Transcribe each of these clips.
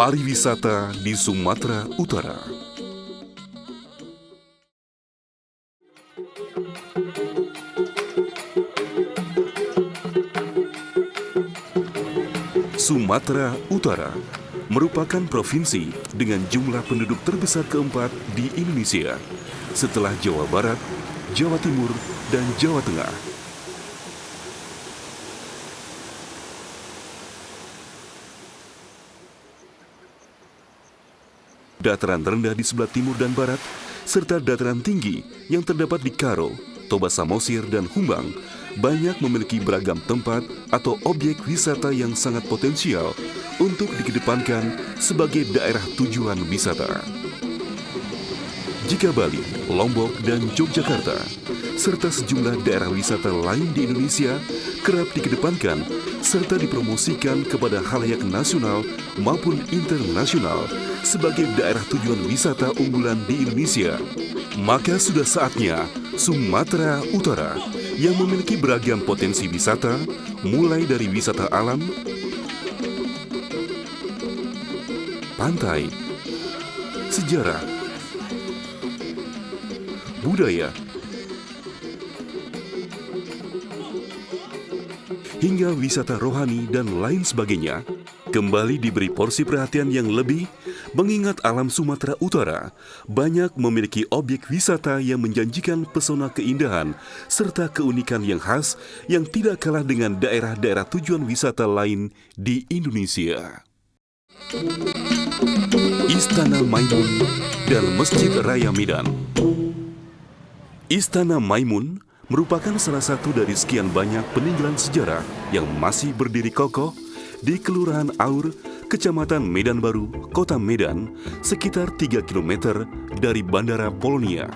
Pariwisata di Sumatera Utara. Sumatera Utara merupakan provinsi dengan jumlah penduduk terbesar keempat di Indonesia setelah Jawa Barat, Jawa Timur, dan Jawa Tengah. Dataran rendah di sebelah timur dan barat, serta dataran tinggi yang terdapat di Karo, Toba Samosir, dan Humbang, banyak memiliki beragam tempat atau objek wisata yang sangat potensial untuk dikedepankan sebagai daerah tujuan wisata. Jika Bali, Lombok, dan Yogyakarta, serta sejumlah daerah wisata lain di Indonesia kerap dikedepankan serta dipromosikan kepada khalayak nasional maupun internasional sebagai daerah tujuan wisata unggulan di Indonesia, maka sudah saatnya Sumatera Utara yang memiliki beragam potensi wisata, mulai dari wisata alam, pantai, sejarah, budaya, hingga wisata rohani dan lain sebagainya, kembali diberi porsi perhatian yang lebih, mengingat alam Sumatera Utara banyak memiliki objek wisata yang menjanjikan pesona keindahan serta keunikan yang khas yang tidak kalah dengan daerah-daerah tujuan wisata lain di Indonesia. Istana Maimun dan Masjid Raya Medan. Istana Maimun merupakan salah satu dari sekian banyak peninggalan sejarah yang masih berdiri kokoh di Kelurahan Aur, Kecamatan Medan Baru, Kota Medan, sekitar 3 km dari Bandara Polonia.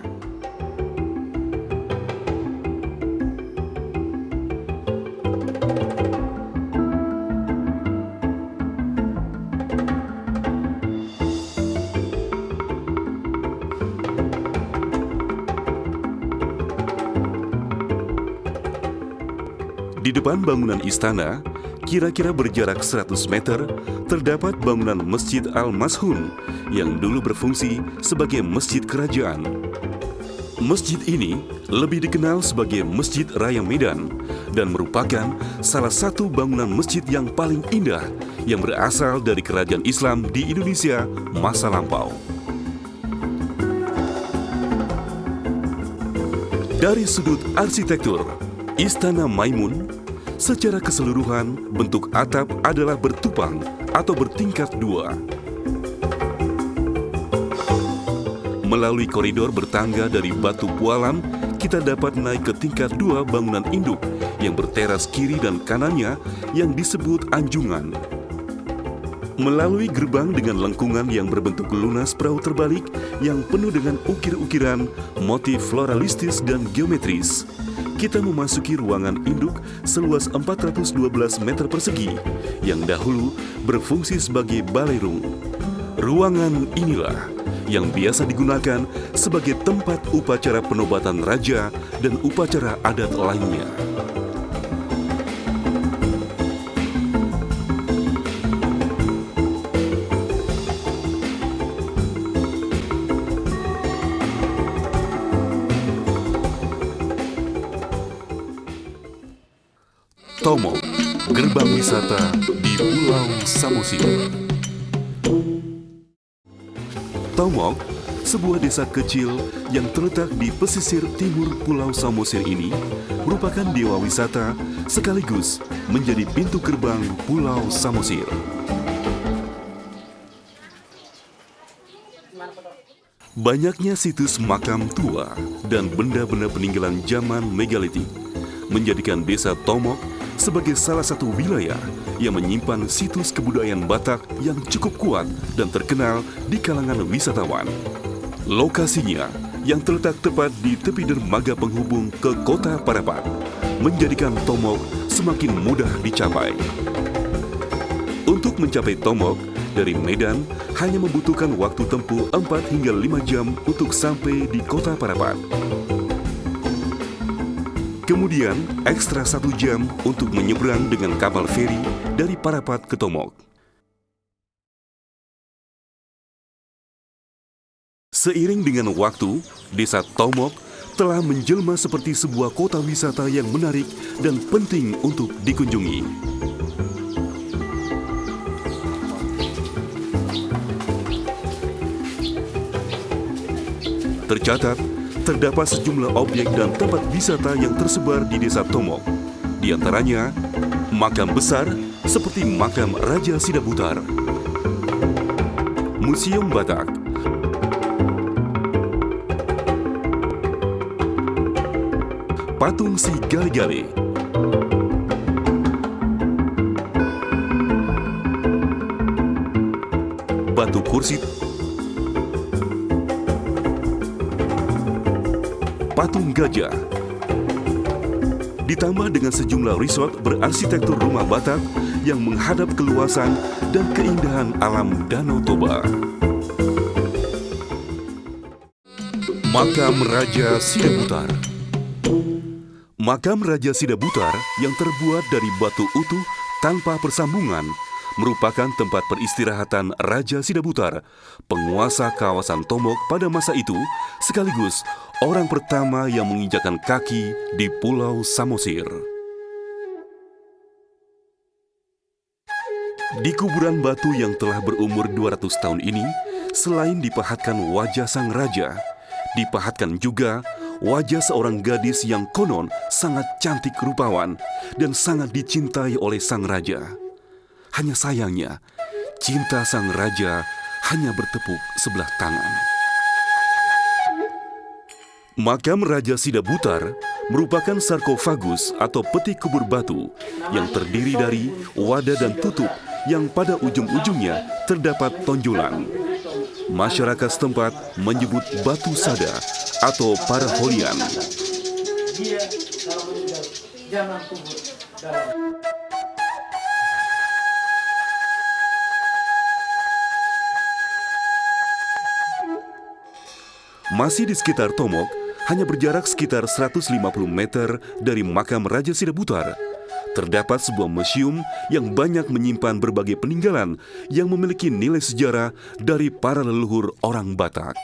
Di depan bangunan istana, kira-kira berjarak 100 meter, terdapat bangunan Masjid Al-Mashun yang dulu berfungsi sebagai masjid kerajaan. Masjid ini lebih dikenal sebagai Masjid Raya Medan dan merupakan salah satu bangunan masjid yang paling indah yang berasal dari kerajaan Islam di Indonesia masa lampau. Dari sudut arsitektur, Istana Maimun secara keseluruhan bentuk atap adalah bertupang atau bertingkat dua. Melalui koridor bertangga dari batu pualam, kita dapat naik ke tingkat dua bangunan induk yang berteras kiri dan kanannya yang disebut anjungan. Melalui gerbang dengan lengkungan yang berbentuk lunas perahu terbalik yang penuh dengan ukir-ukiran, motif floralistis dan geometris, kita memasuki ruangan induk seluas 412 meter persegi yang dahulu berfungsi sebagai balerung. Ruangan inilah yang biasa digunakan sebagai tempat upacara penobatan raja dan upacara adat lainnya. Tomok, gerbang wisata di Pulau Samosir. Tomok, sebuah desa kecil yang terletak di pesisir timur Pulau Samosir ini, merupakan dewa wisata sekaligus menjadi pintu gerbang Pulau Samosir. Banyaknya situs makam tua dan benda-benda peninggalan zaman megalitik menjadikan desa Tomok sebagai salah satu wilayah yang menyimpan situs kebudayaan Batak yang cukup kuat dan terkenal di kalangan wisatawan. Lokasinya yang terletak tepat di tepi dermaga penghubung ke Kota Parapat menjadikan Tomok semakin mudah dicapai. Untuk mencapai Tomok dari Medan hanya membutuhkan waktu tempuh 4 hingga 5 jam untuk sampai di Kota Parapat. Kemudian, ekstra 1 jam untuk menyeberang dengan kapal feri dari Parapat ke Tomok. Seiring dengan waktu, Desa Tomok telah menjelma seperti sebuah kota wisata yang menarik dan penting untuk dikunjungi. Tercatat, terdapat sejumlah objek dan tempat wisata yang tersebar di Desa Tomok. Di antaranya, makam besar seperti makam Raja Sidabutar, Museum Batak, patung Si Gale-Gale, batu kursi, patung gajah, ditambah dengan sejumlah resort berarsitektur rumah Batak yang menghadap keluasan dan keindahan alam Danau Toba. Makam Raja Sidabutar. Makam Raja Sidabutar yang terbuat dari batu utuh tanpa persambungan merupakan tempat peristirahatan Raja Sidabutar, penguasa kawasan Tomok pada masa itu, sekaligus orang pertama yang menginjakkan kaki di Pulau Samosir. Di kuburan batu yang telah berumur 200 tahun ini, selain dipahatkan wajah sang raja, dipahatkan juga wajah seorang gadis yang konon sangat cantik rupawan dan sangat dicintai oleh sang raja. Hanya sayangnya, cinta sang raja hanya bertepuk sebelah tangan. Makam Raja Sidabutar merupakan sarkofagus atau peti kubur batu yang terdiri dari wadah dan tutup yang pada ujung-ujungnya terdapat tonjolan. Masyarakat setempat menyebut batu sada atau paraholian. Masih di sekitar Tomok, hanya berjarak sekitar 150 meter dari makam Raja Sidabutar, terdapat sebuah museum yang banyak menyimpan berbagai peninggalan yang memiliki nilai sejarah dari para leluhur orang Batak.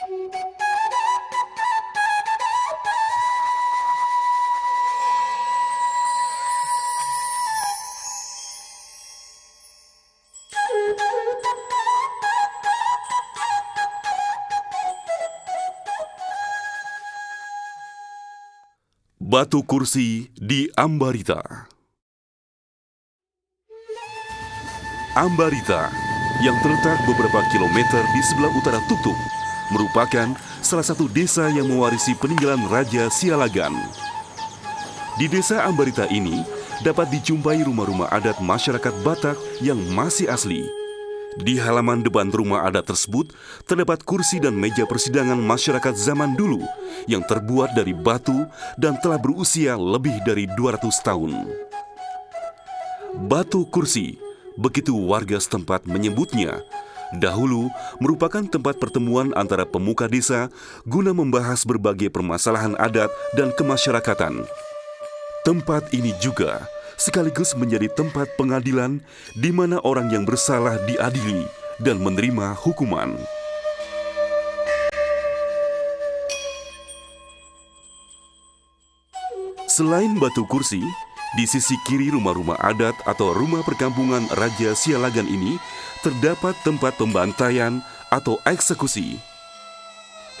Batu kursi di Ambarita. Ambarita, yang terletak beberapa kilometer di sebelah utara Tuktuk, merupakan salah satu desa yang mewarisi peninggalan Raja Sialagan. Di desa Ambarita ini, dapat dijumpai rumah-rumah adat masyarakat Batak yang masih asli. Di halaman depan rumah adat tersebut, terdapat kursi dan meja persidangan masyarakat zaman dulu yang terbuat dari batu dan telah berusia lebih dari 200 tahun. Batu kursi, begitu warga setempat menyebutnya, dahulu merupakan tempat pertemuan antara pemuka desa guna membahas berbagai permasalahan adat dan kemasyarakatan. Tempat ini juga sekaligus menjadi tempat pengadilan di mana orang yang bersalah diadili dan menerima hukuman. Selain batu kursi, di sisi kiri rumah-rumah adat atau rumah perkampungan Raja Sialagan ini terdapat tempat pembantaian atau eksekusi.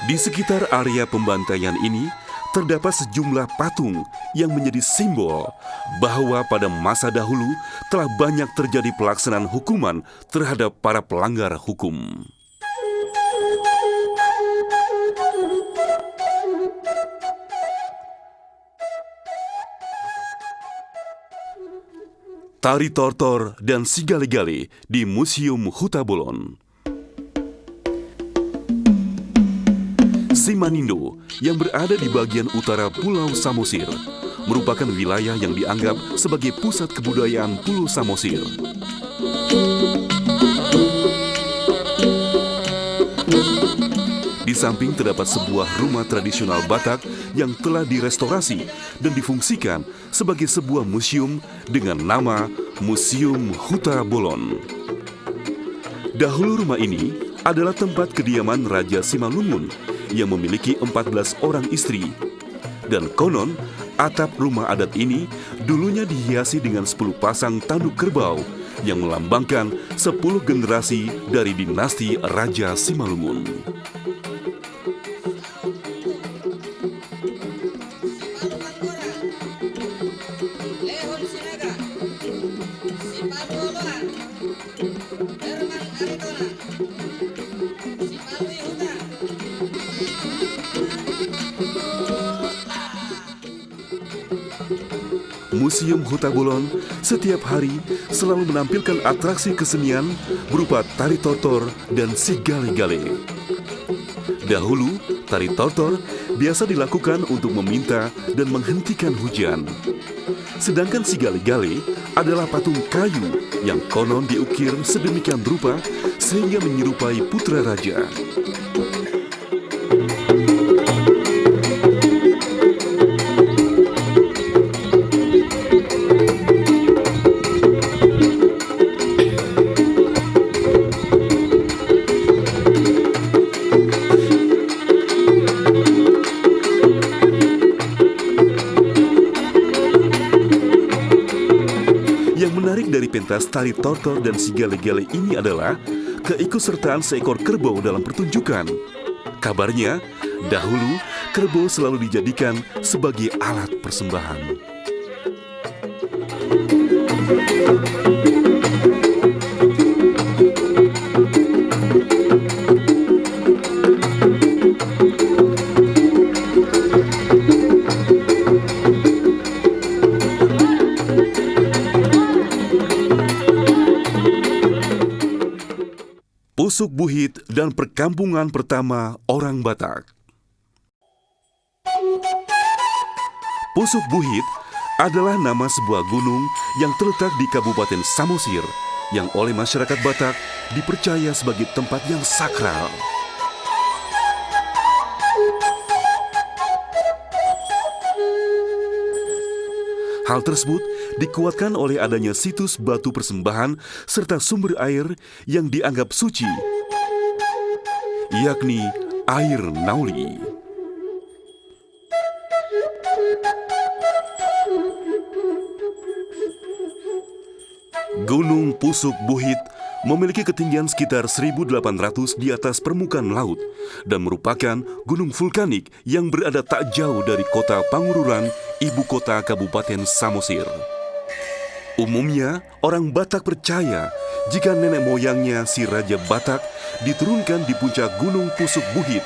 Di sekitar area pembantaian ini terdapat sejumlah patung yang menjadi simbol bahwa pada masa dahulu telah banyak terjadi pelaksanaan hukuman terhadap para pelanggar hukum. Tari Tortor dan Si Gale-Gale di Museum Hutabolon. Simanindo yang berada di bagian utara Pulau Samosir merupakan wilayah yang dianggap sebagai pusat kebudayaan Pulau Samosir. Di samping terdapat sebuah rumah tradisional Batak yang telah direstorasi dan difungsikan sebagai sebuah museum dengan nama Museum Hutabolon. Dahulu rumah ini adalah tempat kediaman Raja Simalungun yang memiliki 14 orang istri. Dan konon, atap rumah adat ini dulunya dihiasi dengan 10 pasang tanduk kerbau yang melambangkan 10 generasi dari dinasti Raja Simalungun. Museum Huta Bolon setiap hari selalu menampilkan atraksi kesenian berupa tari tortor dan si gale-gale. Dahulu, tari tortor biasa dilakukan untuk meminta dan menghentikan hujan. Sedangkan si gale-gale adalah patung kayu yang konon diukir sedemikian rupa sehingga menyerupai putra raja. Dari pentas tari tortor dan si gale-gale ini adalah keikutsertaan seekor kerbau dalam pertunjukan. Kabarnya, dahulu kerbau selalu dijadikan sebagai alat persembahan. Pusuk Buhit dan perkampungan pertama orang Batak. Pusuk Buhit adalah nama sebuah gunung yang terletak di Kabupaten Samosir yang oleh masyarakat Batak dipercaya sebagai tempat yang sakral. Hal tersebut dikuatkan oleh adanya situs batu persembahan serta sumber air yang dianggap suci, yakni air Nauli. Gunung Pusuk Buhit memiliki ketinggian sekitar 1.800 di atas permukaan laut dan merupakan gunung vulkanik yang berada tak jauh dari kota Pangururan, ibu kota Kabupaten Samosir. Umumnya, orang Batak percaya jika nenek moyangnya si Raja Batak diturunkan di puncak Gunung Pusuk Buhit,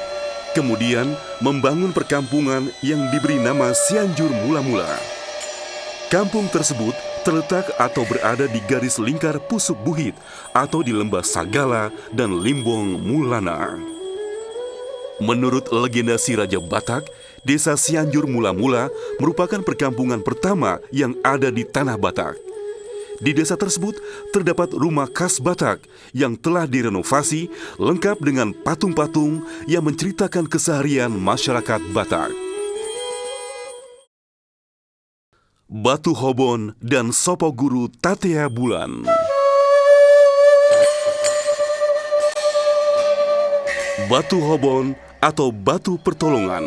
kemudian membangun perkampungan yang diberi nama Cianjur Mula-Mula. Kampung tersebut terletak atau berada di garis lingkar Pusuk Buhit atau di lembah Sagala dan Limbong Mulana. Menurut legenda si Raja Batak, desa Cianjur Mula-Mula merupakan perkampungan pertama yang ada di tanah Batak. Di desa tersebut terdapat rumah khas Batak yang telah direnovasi lengkap dengan patung-patung yang menceritakan keseharian masyarakat Batak. Batu Hobon dan Sopo Guru Tatea Bulan. Batu Hobon atau batu pertolongan.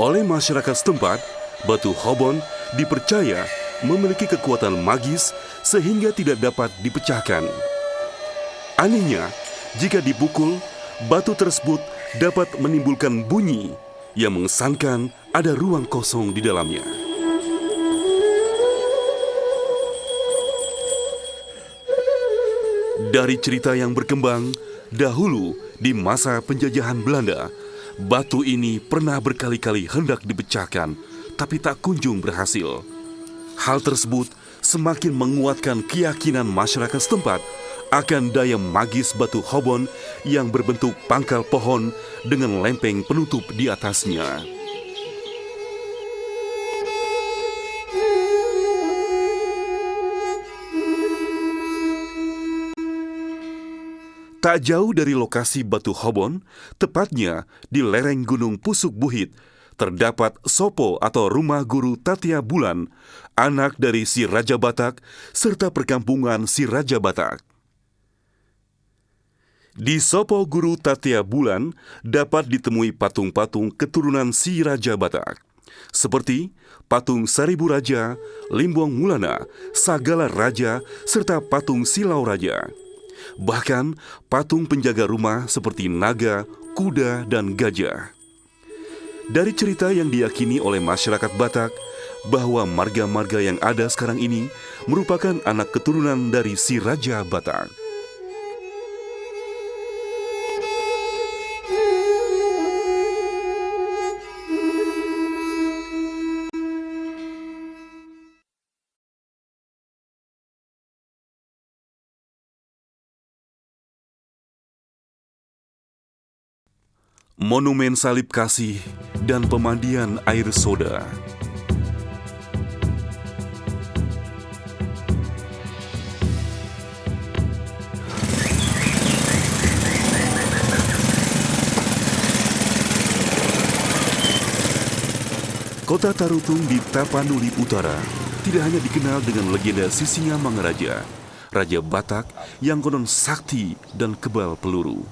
Oleh masyarakat setempat, batu Hobon dipercaya memiliki kekuatan magis sehingga tidak dapat dipecahkan. Anehnya, jika dipukul, batu tersebut dapat menimbulkan bunyi yang mengesankan ada ruang kosong di dalamnya. Dari cerita yang berkembang, dahulu di masa penjajahan Belanda, batu ini pernah berkali-kali hendak dipecahkan, tapi tak kunjung berhasil. Hal tersebut semakin menguatkan keyakinan masyarakat setempat akan daya magis batu Hobon yang berbentuk pangkal pohon dengan lempeng penutup di atasnya. Tak jauh dari lokasi batu Hobon, tepatnya di lereng Gunung Pusuk Buhit, terdapat Sopo atau rumah guru Tatea Bulan, anak dari si Raja Batak, serta perkampungan si Raja Batak. Di Sopo Guru Tatia Bulan dapat ditemui patung-patung keturunan si Raja Batak, seperti patung Seribu Raja, Limbong Mulana, Sagala Raja, serta patung Silau Raja. Bahkan patung penjaga rumah seperti naga, kuda, dan gajah. Dari cerita yang diyakini oleh masyarakat Batak, bahwa marga-marga yang ada sekarang ini merupakan anak keturunan dari si Raja Batak. Monumen Salib Kasih dan Pemandian Air Soda. Kota Tarutung di Tapanuli Utara tidak hanya dikenal dengan legenda Sisingamangaraja, Raja Batak yang konon sakti dan kebal peluru.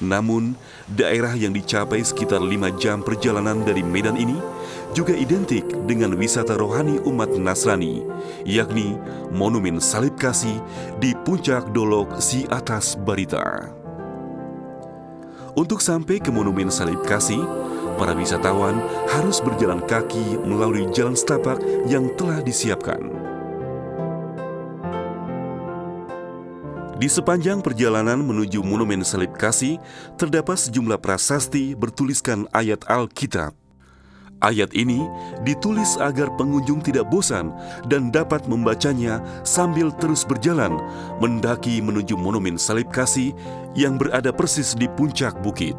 Namun, daerah yang dicapai sekitar 5 jam perjalanan dari Medan ini juga identik dengan wisata rohani umat Nasrani, yakni Monumen Salib Kasih di Puncak Dolok Si Atas Barita. Untuk sampai ke Monumen Salib Kasih, para wisatawan harus berjalan kaki melalui jalan setapak yang telah disiapkan. Di sepanjang perjalanan menuju Monumen Salib Kasih, terdapat sejumlah prasasti bertuliskan ayat Alkitab. Ayat ini ditulis agar pengunjung tidak bosan dan dapat membacanya sambil terus berjalan mendaki menuju Monumen Salib Kasih yang berada persis di puncak bukit.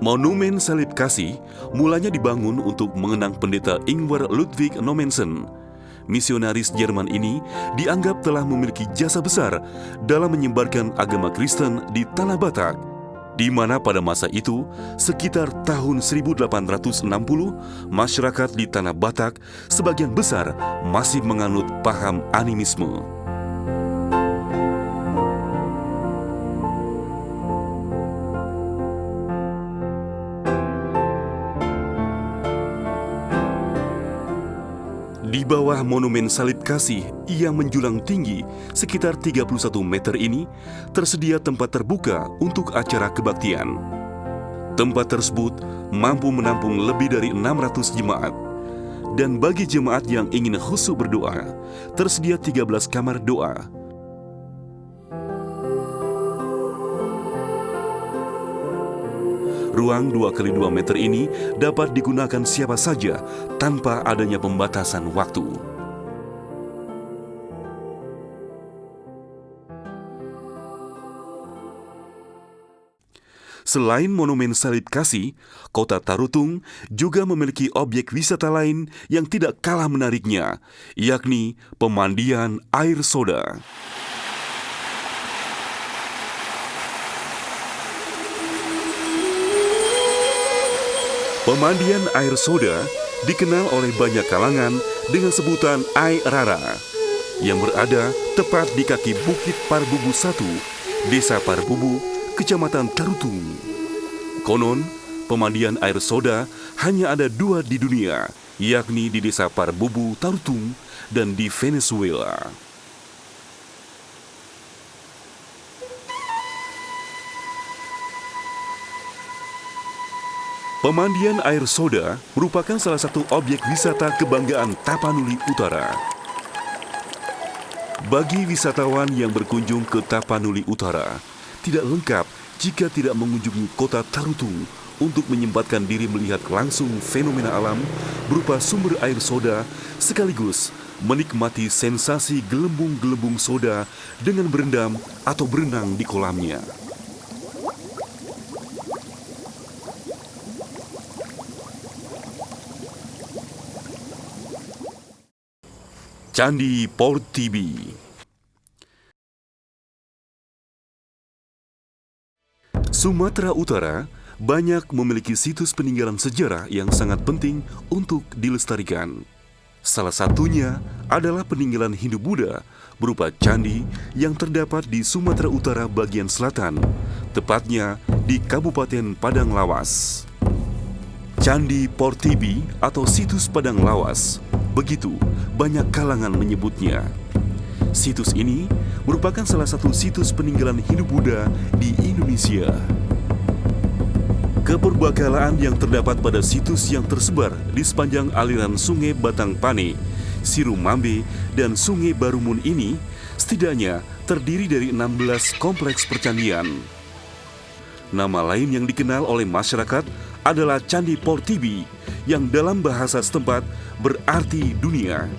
Monumen Salib Kasih mulanya dibangun untuk mengenang pendeta Ingvar Ludwig Nommensen. Misionaris Jerman ini dianggap telah memiliki jasa besar dalam menyebarkan agama Kristen di Tanah Batak, di mana pada masa itu, sekitar tahun 1860, masyarakat di Tanah Batak sebagian besar masih menganut paham animisme. Di bawah Monumen Salib Kasih yang menjulang tinggi sekitar 31 meter ini, tersedia tempat terbuka untuk acara kebaktian. Tempat tersebut mampu menampung lebih dari 600 jemaat. Dan bagi jemaat yang ingin khusyuk berdoa, tersedia 13 kamar doa. Ruang 2x2 meter ini dapat digunakan siapa saja tanpa adanya pembatasan waktu. Selain Monumen Salib Kasih, Kota Tarutung juga memiliki objek wisata lain yang tidak kalah menariknya, yakni Pemandian Air Soda. Pemandian air soda dikenal oleh banyak kalangan dengan sebutan Air Rara, yang berada tepat di kaki Bukit Parbubu 1, Desa Parbubu, Kecamatan Tarutung. Konon, pemandian air soda hanya ada 2 di dunia, yakni di Desa Parbubu, Tarutung, dan di Venezuela. Pemandian air soda merupakan salah satu objek wisata kebanggaan Tapanuli Utara. Bagi wisatawan yang berkunjung ke Tapanuli Utara, tidak lengkap jika tidak mengunjungi Kota Tarutung untuk menyempatkan diri melihat langsung fenomena alam berupa sumber air soda, sekaligus menikmati sensasi gelembung-gelembung soda dengan berendam atau berenang di kolamnya. Candi Portibi. Sumatera Utara banyak memiliki situs peninggalan sejarah yang sangat penting untuk dilestarikan. Salah satunya adalah peninggalan Hindu-Buddha berupa candi yang terdapat di Sumatera Utara bagian selatan, tepatnya di Kabupaten Padang Lawas. Candi Portibi atau situs Padang Lawas, begitu banyak kalangan menyebutnya. Situs ini merupakan salah satu situs peninggalan Hindu-Buddha di Indonesia. Keperbakalaan yang terdapat pada situs yang tersebar di sepanjang aliran Sungai Batang Pane, Sirumambe, dan Sungai Barumun ini setidaknya terdiri dari 16 kompleks percandian. Nama lain yang dikenal oleh masyarakat adalah Candi Portibi yang dalam bahasa setempat berarti dunia.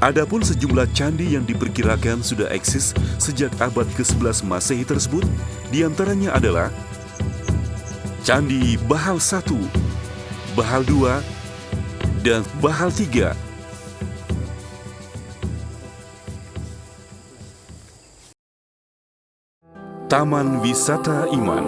Adapun sejumlah candi yang diperkirakan sudah eksis sejak abad ke-11 Masehi tersebut diantaranya adalah Candi Bahal I, Bahal II, dan Bahal III. Taman Wisata Iman.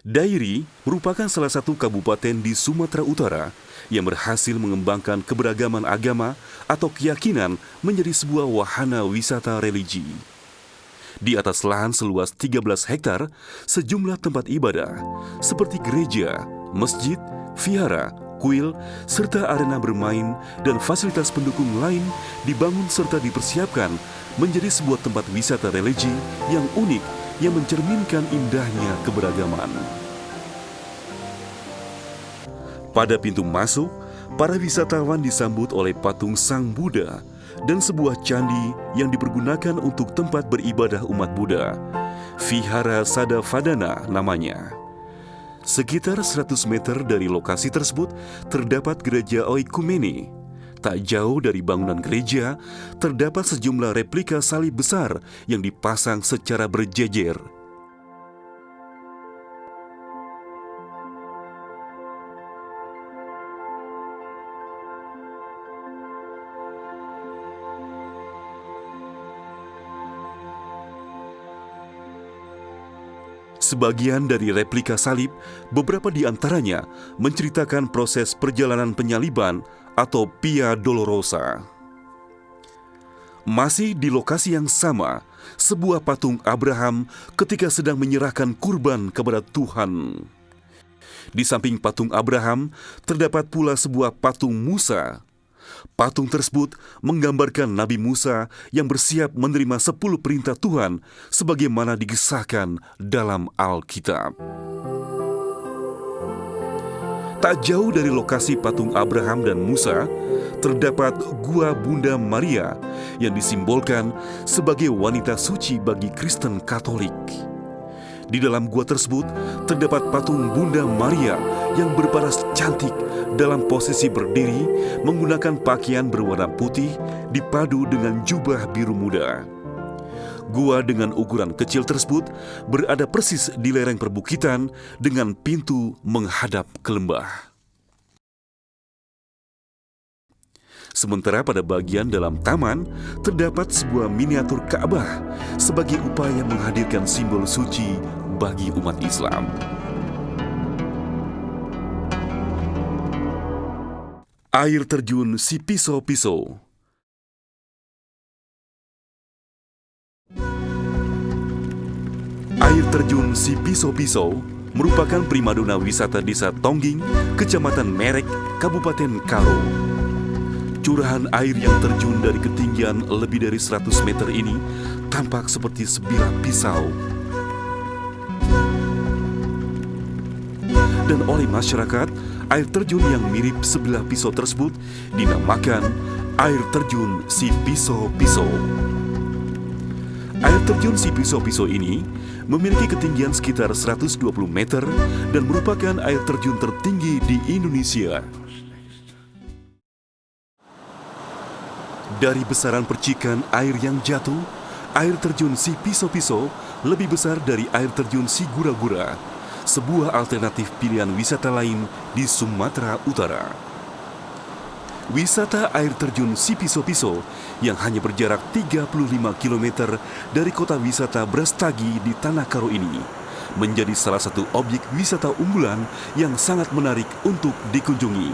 Dairi merupakan salah satu kabupaten di Sumatera Utara yang berhasil mengembangkan keberagaman agama atau keyakinan menjadi sebuah wahana wisata religi. Di atas lahan seluas 13 hektar, sejumlah tempat ibadah seperti gereja, masjid, vihara, kuil, serta arena bermain dan fasilitas pendukung lain dibangun serta dipersiapkan menjadi sebuah tempat wisata religi yang unik yang mencerminkan indahnya keberagaman. Pada pintu masuk, para wisatawan disambut oleh patung Sang Buddha dan sebuah candi yang dipergunakan untuk tempat beribadah umat Buddha, Vihara Sadavadana namanya. Sekitar 100 meter dari lokasi tersebut terdapat gereja Oikumene. Tak jauh dari bangunan gereja, terdapat sejumlah replika salib besar yang dipasang secara berjejer. Sebagian dari replika salib, beberapa di antaranya menceritakan proses perjalanan penyaliban atau Via Dolorosa. Masih di lokasi yang sama, sebuah patung Abraham ketika sedang menyerahkan kurban kepada Tuhan. Di samping patung Abraham, terdapat pula sebuah patung Musa. Patung tersebut menggambarkan Nabi Musa yang bersiap menerima 10 perintah Tuhan sebagaimana dikisahkan dalam Alkitab. Tak jauh dari lokasi patung Abraham dan Musa, terdapat Gua Bunda Maria yang disimbolkan sebagai wanita suci bagi Kristen Katolik. Di dalam gua tersebut terdapat patung Bunda Maria yang berparas cantik dalam posisi berdiri menggunakan pakaian berwarna putih dipadu dengan jubah biru muda. Gua dengan ukuran kecil tersebut berada persis di lereng perbukitan dengan pintu menghadap ke lembah. Sementara pada bagian dalam taman terdapat sebuah miniatur Ka'bah sebagai upaya menghadirkan simbol suci bagi umat Islam. Air terjun Sipiso-Piso. Air terjun Sipiso-Piso merupakan primadona wisata desa Tongging, Kecamatan Merek, Kabupaten Karo. Curahan air yang terjun dari ketinggian lebih dari 100 meter ini tampak seperti sebilah pisau. Dan oleh masyarakat, air terjun yang mirip sebilah pisau tersebut dinamakan air terjun Sipiso-Piso. Air terjun Sipiso-Piso ini memiliki ketinggian sekitar 120 meter dan merupakan air terjun tertinggi di Indonesia. Dari besaran percikan air yang jatuh, air terjun Sipiso-Piso lebih besar dari air terjun Sigura-Gura, sebuah alternatif pilihan wisata lain di Sumatera Utara. Wisata air terjun Sipiso-Piso yang hanya berjarak 35 km dari kota wisata Brastagi di Tanah Karo ini menjadi salah satu objek wisata unggulan yang sangat menarik untuk dikunjungi.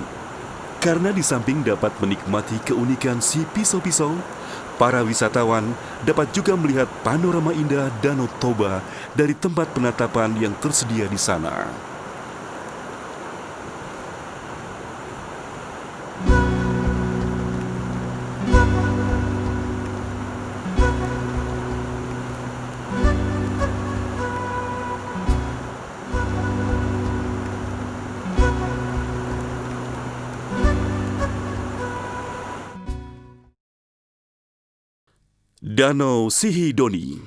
Karena di samping dapat menikmati keunikan si pisau-pisau, para wisatawan dapat juga melihat panorama indah Danau Toba dari tempat penatapan yang tersedia di sana. Danau Sihidoni.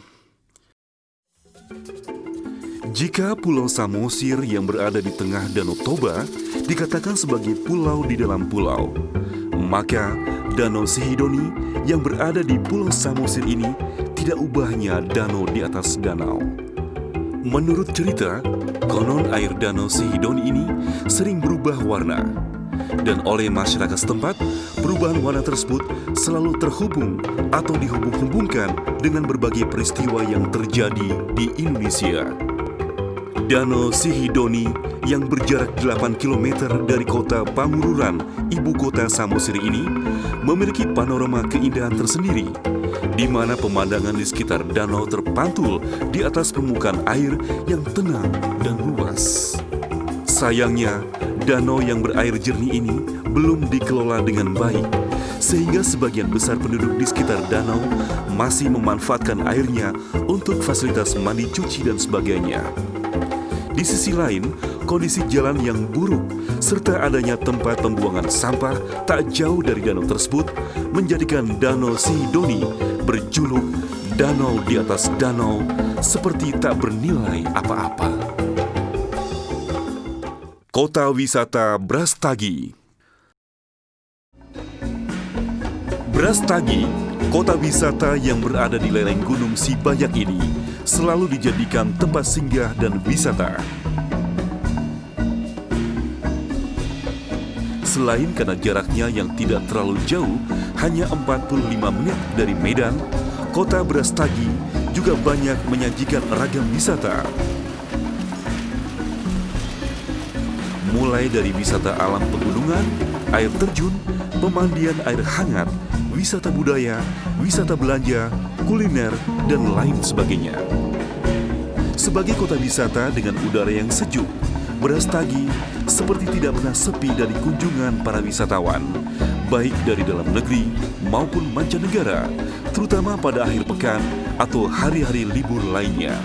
Jika Pulau Samosir yang berada di tengah Danau Toba dikatakan sebagai pulau di dalam pulau, maka Danau Sihidoni yang berada di Pulau Samosir ini tidak ubahnya danau di atas danau. Menurut cerita, konon air Danau Sihidoni ini sering berubah warna. Dan oleh masyarakat setempat, perubahan warna tersebut selalu terhubung atau dihubung-hubungkan dengan berbagai peristiwa yang terjadi di Indonesia. Danau Sihidoni yang berjarak 8 km dari kota Pangururan, ibu kota Samosir ini, memiliki panorama keindahan tersendiri, di mana pemandangan di sekitar danau terpantul di atas permukaan air yang tenang dan luas. Sayangnya, danau yang berair jernih ini belum dikelola dengan baik, sehingga sebagian besar penduduk di sekitar danau masih memanfaatkan airnya untuk fasilitas mandi, cuci, dan sebagainya. Di sisi lain, kondisi jalan yang buruk serta adanya tempat pembuangan sampah tak jauh dari danau tersebut menjadikan Danau Sihidoni berjuluk danau di atas danau, seperti tak bernilai apa-apa. Kota wisata Brastagi. Brastagi, kota wisata yang berada di lereng Gunung Sibayak ini, selalu dijadikan tempat singgah dan wisata. Selain karena jaraknya yang tidak terlalu jauh, hanya 45 menit dari Medan, kota Brastagi juga banyak menyajikan ragam wisata. Mulai dari wisata alam pegunungan, air terjun, pemandian air hangat, wisata budaya, wisata belanja, kuliner, dan lain sebagainya. Sebagai kota wisata dengan udara yang sejuk, Brastagi seperti tidak pernah sepi dari kunjungan para wisatawan, baik dari dalam negeri maupun mancanegara, terutama pada akhir pekan atau hari-hari libur lainnya.